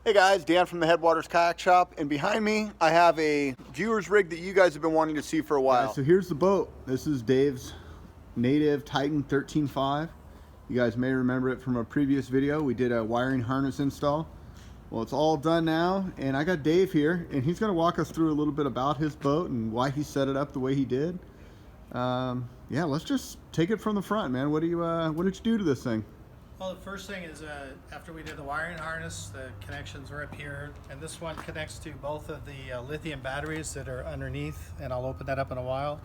Hey guys, Dan from the Headwaters Kayak Shop, and behind me I have a viewer's rig that you guys have been wanting to see for a while. So here's the boat. This is Dave's native Titan 13.5. You guys may remember it from a previous video. We did a wiring harness install. Well, it's all done now, and I got Dave here, and he's going to walk us through a little bit about his boat and why he set it up the way he did. Yeah, let's just take it from the front, man. What did you do to this thing? Well, the first thing is after we did the wiring harness, the connections are up here, and this one connects to both of the lithium batteries that are underneath, and I'll open that up in a while.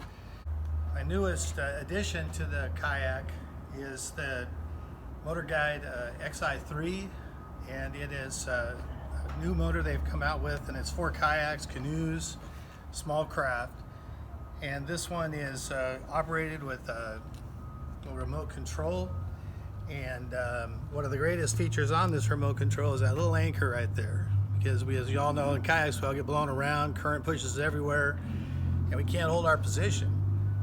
My newest addition to the kayak is the Motor Guide XI3, and it is a new motor they've come out with, and it's for kayaks, canoes, small craft. And this one is operated with a remote control. And one of the greatest features on this remote control is that little anchor right there. Because as you all know, in kayaks we all get blown around, current pushes everywhere, and we can't hold our position.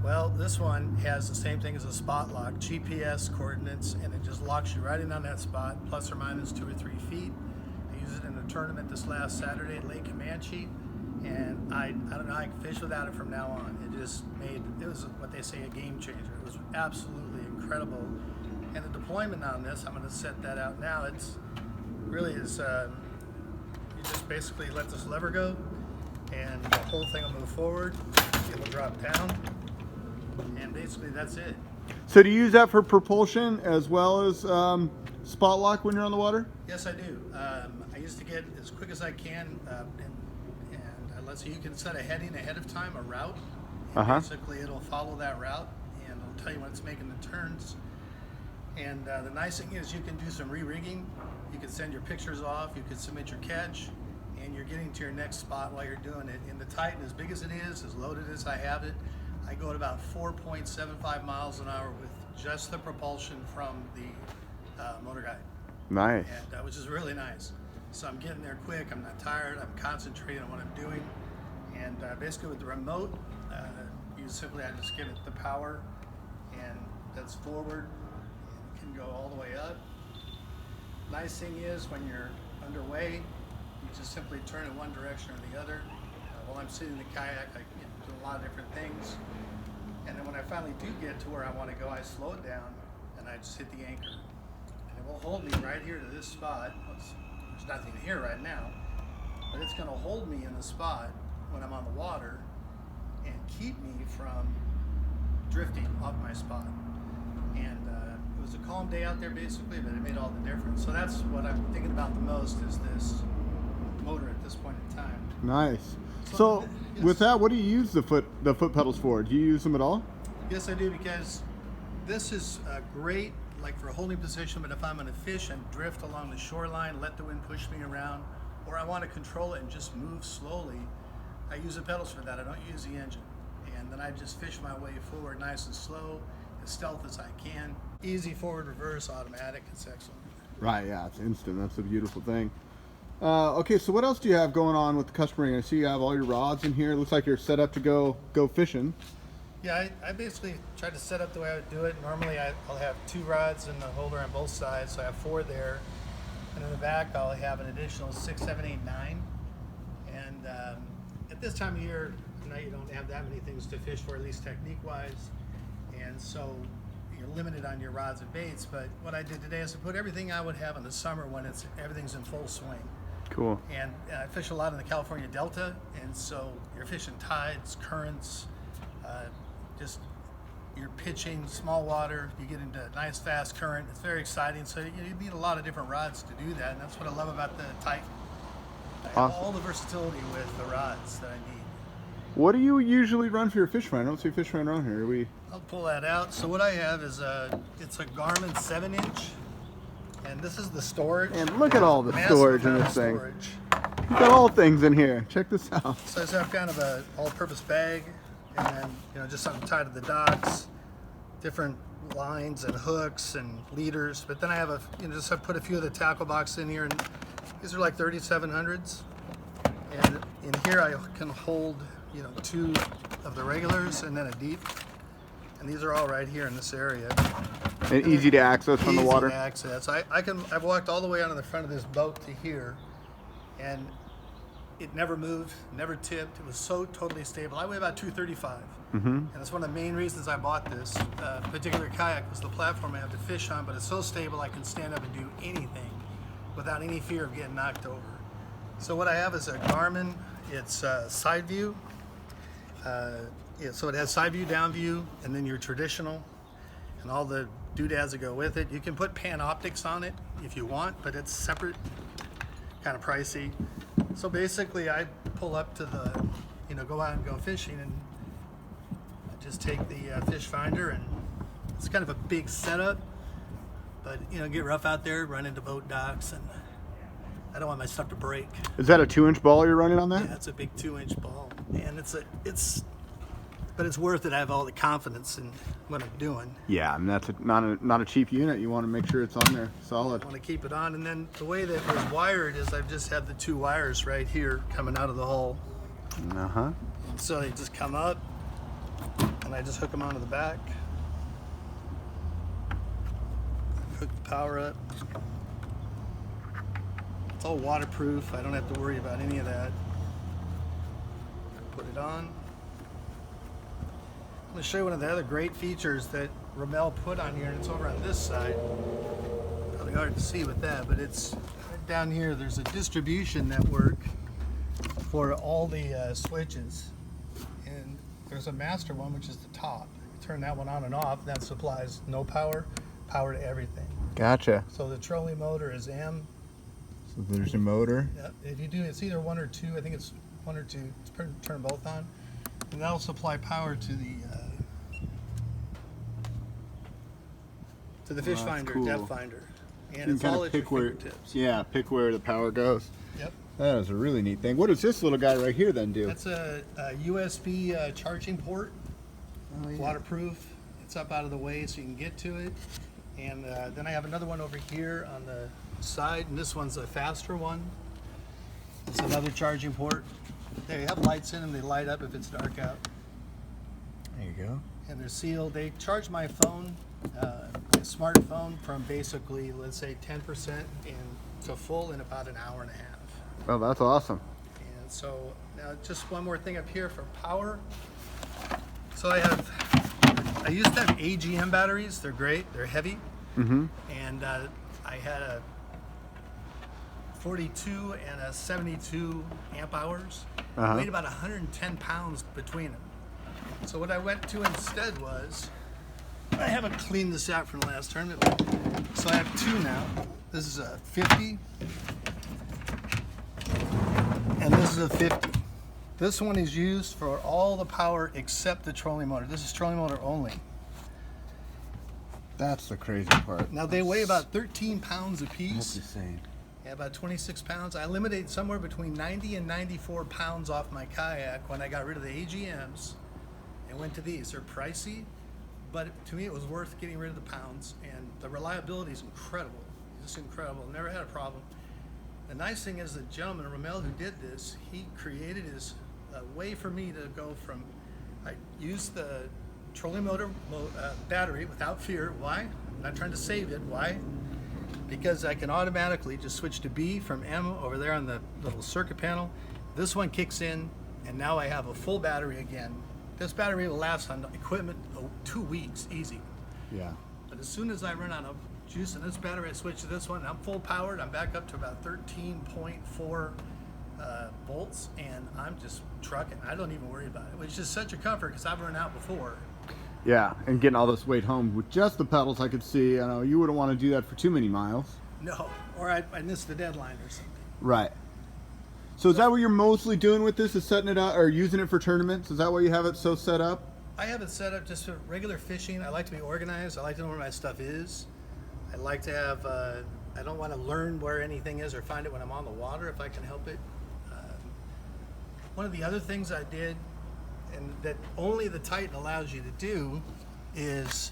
Well, this one has the same thing as a spot lock, GPS coordinates, and it just locks you right in on that spot, plus or minus 2 or 3 feet. I used it in a tournament this last Saturday at Lake Comanche, and I don't know how I can fish without it from now on. It was what they say, a game changer. It was absolutely incredible. And the deployment on this, I'm going to set that out now. It's really you just basically let this lever go, and the whole thing will move forward. It will drop down, and basically that's it. So do you use that for propulsion as well as spot lock when you're on the water? Yes, I do. I used to get as quick as I can, so you can set a heading ahead of time, a route. And basically, it'll follow that route, and it'll tell you when it's making the turns. And the nice thing is you can do some re-rigging. You can send your pictures off, you can submit your catch, and you're getting to your next spot while you're doing it. In the Titan, as big as it is, as loaded as I have it, I go at about 4.75 miles an hour with just the propulsion from the Motor Guide. Nice. And, which is really nice. So I'm getting there quick, I'm not tired, I'm concentrating on what I'm doing. And basically with the remote, I just give it the power, and that's forward. Can go all the way up. Nice thing is when you're underway, you just simply turn in one direction or the other. While I'm sitting in the kayak, I can do a lot of different things. And then when I finally do get to where I want to go, I slow it down and I just hit the anchor. And it will hold me right here to this spot. There's nothing here right now, but it's going to hold me in the spot when I'm on the water and keep me from drifting off my spot. And it was a calm day out there basically, but it made all the difference. So that's what I'm thinking about the most, is this motor at this point in time. Nice. So yes. With that, what do you use the foot pedals for? Do you use them at all? Yes, I do, because this is great like for a holding position, but if I'm going to fish and drift along the shoreline, let the wind push me around, or I want to control it and just move slowly, I use the pedals for that. I don't use the engine. And then I just fish my way forward nice and slow, as stealth as I can. Easy forward, reverse, automatic. It's excellent. Right, yeah, it's instant. That's a beautiful thing. Okay, so what else do you have going on with the custom ring? I see you have all your rods in here. It looks like you're set up to go fishing. Yeah, I basically tried to set up the way I would do it. Normally I'll have 2 rods in the holder on both sides, so I have 4 there. And in the back I'll have an additional 6, 7, 8, 9. And at this time of year, you don't have that many things to fish for, at least technique-wise. And so you're limited on your rods and baits. But what I did today is to put everything I would have in the summer when everything's in full swing. Cool. And I fish a lot in the California Delta, and so you're fishing tides, currents, just you're pitching small water, you get into nice fast current. It's very exciting. So you need a lot of different rods to do that, and that's what I love about the Titan. I have all the versatility with the rods that I need. What do you usually run for your fish find? I don't see a fish find around here. I'll pull that out. So what I have is it's a Garmin 7-inch, and this is the storage. And look at all the storage in this thing. You've got all things in here. Check this out. So I have kind of a all-purpose bag, and then just something tied to the docks, different lines and hooks and leaders. But then I have I've put a few of the tackle boxes in here, and these are like 3700s. And in here I can hold 2 of the regulars and then a deep. And these are all right here in this area. And easy to access from the water. Easy to access. I've walked all the way out of the front of this boat to here, and it never moved, never tipped. It was so totally stable. I weigh about 235, and that's one of the main reasons I bought this particular kayak was the platform I have to fish on, but it's so stable I can stand up and do anything without any fear of getting knocked over. So what I have is a Garmin. It's side view. So it has side view, down view, and then your traditional, and all the doodads that go with it. You can put Panoptics on it if you want, but it's separate, kind of pricey. So basically, I pull up to the, go out and go fishing, and I just take the fish finder, and it's kind of a big setup, but get rough out there, run into boat docks, and I don't want my stuff to break. Is that a 2-inch ball you're running on that? Yeah, it's a big 2-inch ball, and but it's worth it. I have all the confidence in what I'm doing. Yeah, and that's not a cheap unit. You want to make sure it's on there solid. I want to keep it on, and then the way that it was wired is I've just had the 2 wires right here coming out of the hole. Uh-huh. So they just come up, and I just hook them onto the back. Hook the power up. It's all waterproof. I don't have to worry about any of that. Put it on. I'm going to show you one of the other great features that Romel put on here, and it's over on this side. Probably hard to see with that, but it's right down here. There's a distribution network for all the switches, and there's a master one, which is the top. You turn that one on and off, and that supplies no power to everything. Gotcha. So the trolling motor is M. So there's your motor. Yeah, if you do, it's either 1 or 2. I think it's 1 or 2. Turn both on, and that'll supply power to the fish finder, cool. depth finder, and You it's can all kind at of your pick where, fingertips. yeah, pick where the power goes. Yep. That is a really neat thing. What does this little guy right here then do? That's a USB charging port, Oh, yeah. waterproof. It's up out of the way so you can get to it. And then I have another one over here on the side, and this one's a faster one. It's another charging port. They have lights in them. They light up if it's dark out. There you go. And they're sealed. They charge my phone, my smartphone, from basically, let's say 10% to full in about an hour and a half. Oh, that's awesome. And so now just one more thing up here for power. So I used to have Agm batteries. They're great. They're heavy. Mm-hmm. And I had a 42 and a 72 amp hours. Weighed about 110 pounds between them. So what I went to instead was, I haven't cleaned this out from the last tournament, so I have 2 now. This is a 50, and this is a 50. This one is used for all the power except the trolling motor. This is trolling motor only. That's the crazy part. Now they weigh about 13 pounds apiece. That's insane. Yeah, about 26 pounds. I eliminated somewhere between 90 and 94 pounds off my kayak when I got rid of the AGMs and went to these. They're pricey, but to me it was worth getting rid of the pounds, and the reliability is incredible. It's just incredible. Never had a problem. The nice thing is the gentleman, Romel, who did this, he created his way for me to go from, I used the trolling motor battery without fear. Why? I'm not trying to save it. Why? Because I can automatically just switch to B from M over there on the little circuit panel. This one kicks in, and now I have a full battery again. This battery will last on equipment 2 weeks, easy. Yeah. But as soon as I run out of juice in this battery, I switch to this one, and I'm full powered. I'm back up to about 13.4 volts, and I'm just trucking. I don't even worry about it, which is such a comfort because I've run out before. Yeah, and getting all this weight home with just the pedals, I could see, you wouldn't want to do that for too many miles. No, or I missed the deadline or something. Right. So is that what you're mostly doing with this, is setting it up, or using it for tournaments? Is that why you have it so set up? I have it set up just for regular fishing. I like to be organized. I like to know where my stuff is. I like to have, I don't want to learn where anything is or find it when I'm on the water if I can help it. One of the other things I did, and that only the Titan allows you to do, is,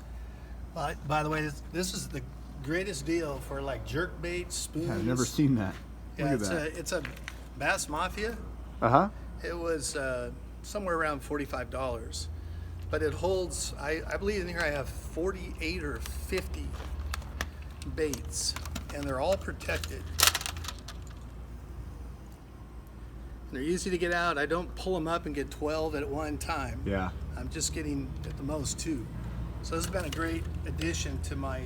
by the way, this is the greatest deal for like jerk bait, spoons. I've never seen that. Yeah, Look at that. it's a Bass Mafia. Uh-huh. It was somewhere around $45, but it holds, I believe in here I have 48 or 50 baits, and they're all protected. They're easy to get out. I don't pull them up and get 12 at one time. Yeah. I'm just getting at the most 2. So this has been a great addition to my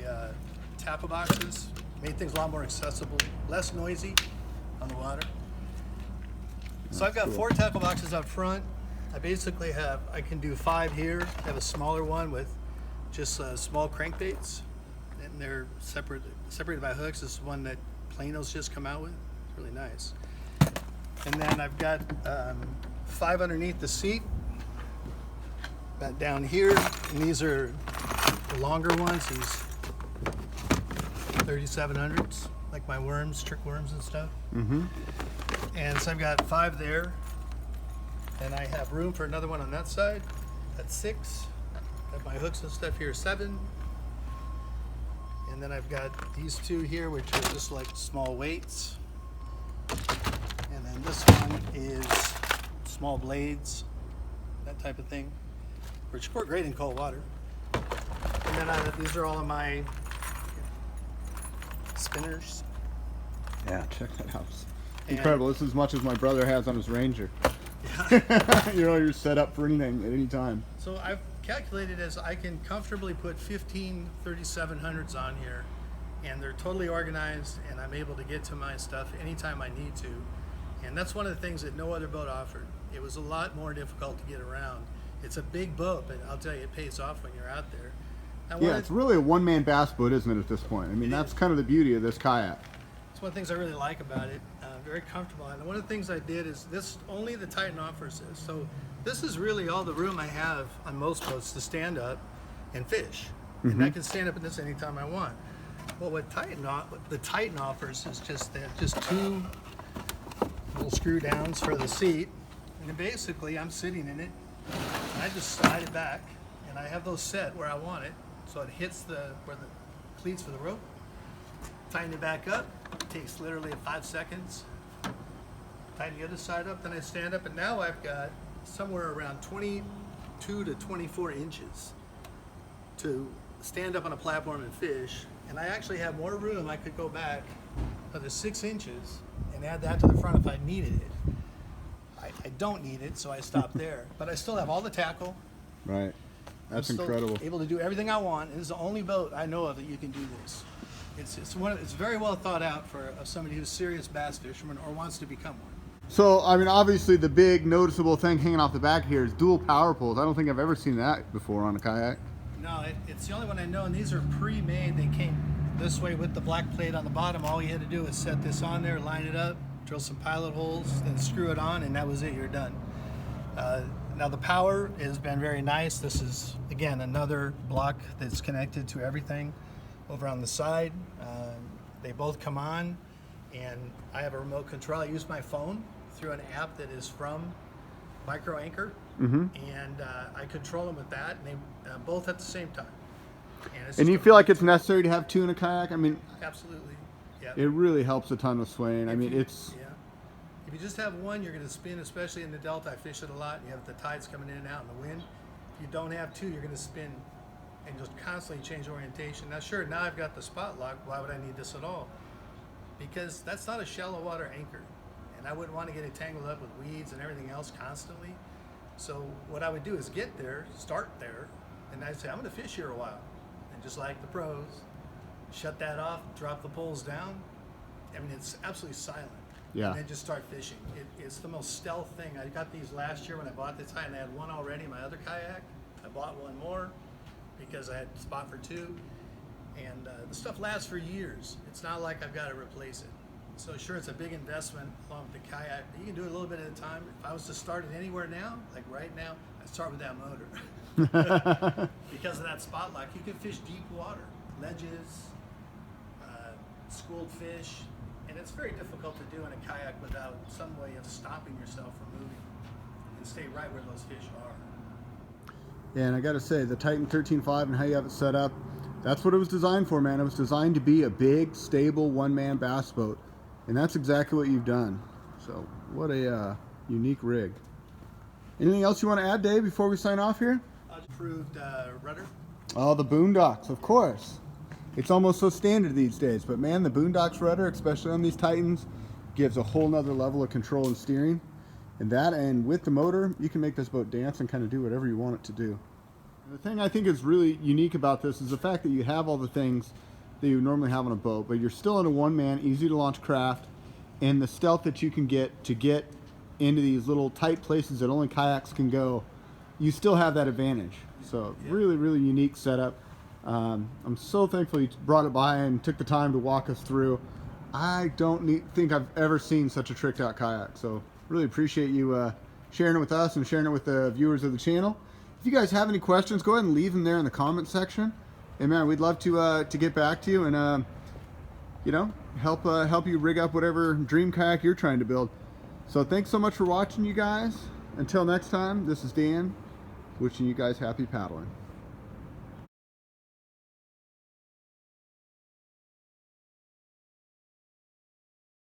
tackle boxes. Made things a lot more accessible, less noisy on the water. So I've got cool. 4 tackle boxes up front. I basically I can do 5 here. I have a smaller one with just small crankbaits, and they're separated by hooks. This is one that Plano's just come out with. It's really nice. And then I've got 5 underneath the seat, about down here, and these are the longer ones, these 3700s, like my worms, trick worms and stuff. Mm-hmm. And so I've got 5 there, and I have room for another one on that side. That's 6. I have my hooks and stuff here, 7. And then I've got these 2 here, which are just like small weights. And then this one is small blades, that type of thing, which work great in cold water. And then these are all of my spinners. Yeah, check that out. Incredible. This is as much as my brother has on his Ranger. Yeah. You know, you're set up for anything at any time. So I've calculated as I can comfortably put 15 3700s on here, and they're totally organized, and I'm able to get to my stuff anytime I need to. And that's one of the things that no other boat offered. It was a lot more difficult to get around. It's a big boat, but I'll tell you, it pays off when you're out there. Yeah, it's really a one-man bass boat, isn't it, at this point? I mean, that's kind of the beauty of this kayak. It's one of the things I really like about it. Very comfortable. And one of the things I did is this, only the Titan offers this. So this is really all the room I have on most boats to stand up and fish. And I can stand up in this anytime I want. Well, what the Titan offers is just 2 little screw downs for the seat. And then basically I'm sitting in it, and I just slide it back, and I have those set where I want it. So it hits where the cleats for the rope. Tighten it back up. It takes literally 5 seconds. Tighten the other side up, then I stand up, and now I've got somewhere around 22 to 24 inches to stand up on a platform and fish. And I actually have more room. I could go back another 6 inches and add that to the front if I needed it. I don't need it, so I stop there. But I still have all the tackle. Right. That's I'm still incredible. able to do everything I want. This is the only boat I know of that you can do this. It's very well thought out for somebody who's a serious bass fisherman or wants to become one. So, I mean, obviously the big noticeable thing hanging off the back here is dual power poles. I don't think I've ever seen that before on a kayak. No, it's the only one I know, and these are pre-made. They came this way with the black plate on the bottom. All you had to do was set this on there, line it up, drill some pilot holes, then screw it on, and that was it. You're done. Now the power has been very nice. This is, again, another block that's connected to everything over on the side. They both come on, and I have a remote control. I use my phone through an app that is from Micro Anchor, and I control them with that, and they both at the same time. And you feel like it's necessary to have 2 in a kayak? I mean, absolutely, yeah. It really helps a ton with swaying. I mean, it's... Yeah. If you just have one, you're going to spin, especially in the Delta. I fish it a lot. You have the tides coming in and out and the wind. If you don't have 2, you're going to spin and just constantly change orientation. Now, sure, now I've got the spot lock. Why would I need this at all? Because that's not a shallow water anchor, and I wouldn't want to get it tangled up with weeds and everything else constantly. So what I would do is get there, start there, and I'd say, I'm going to fish here a while. And just like the pros, shut that off, drop the poles down. I mean, it's absolutely silent. Yeah. And then just start fishing. It's the most stealth thing. I got these last year when I bought this Titan. I had one already in my other kayak. I bought one more because I had a spot for 2. And the stuff lasts for years. It's not like I've got to replace it. So sure, it's a big investment along with the kayak, but you can do it a little bit at a time. If I was to start it anywhere now, like right now, I'd start with that motor. Because of that spot lock, you can fish deep water, ledges, schooled fish, and it's very difficult to do in a kayak without some way of stopping yourself from moving and stay right where those fish are. And I got to say, the Titan 13.5 and how you have it set up, that's what it was designed for, man. It was designed to be a big, stable, one-man bass boat. And that's exactly what you've done. So, what a unique rig. Anything else you want to add, Dave, before we sign off here? Improved rudder. Oh, the Boondocks, of course. It's almost so standard these days. But, man, the Boondocks rudder, especially on these Titans, gives a whole nother level of control and steering. And that, and with the motor, you can make this boat dance and kind of do whatever you want it to do. And the thing I think is really unique about this is the fact that you have all the things that you normally have on a boat, but you're still in a one-man, easy-to-launch craft, and the stealth that you can get to get into these little tight places that only kayaks can go, you still have that advantage. So really, really unique setup. I'm so thankful you brought it by and took the time to walk us through. I don't think I've ever seen such a tricked out kayak. So really appreciate you sharing it with us and sharing it with the viewers of the channel. If you guys have any questions, go ahead and leave them there in the comment section. And man, we'd love to get back to you and you know, help you rig up whatever dream kayak you're trying to build. So thanks so much for watching, you guys. Until next time, this is Dan, wishing you guys happy paddling.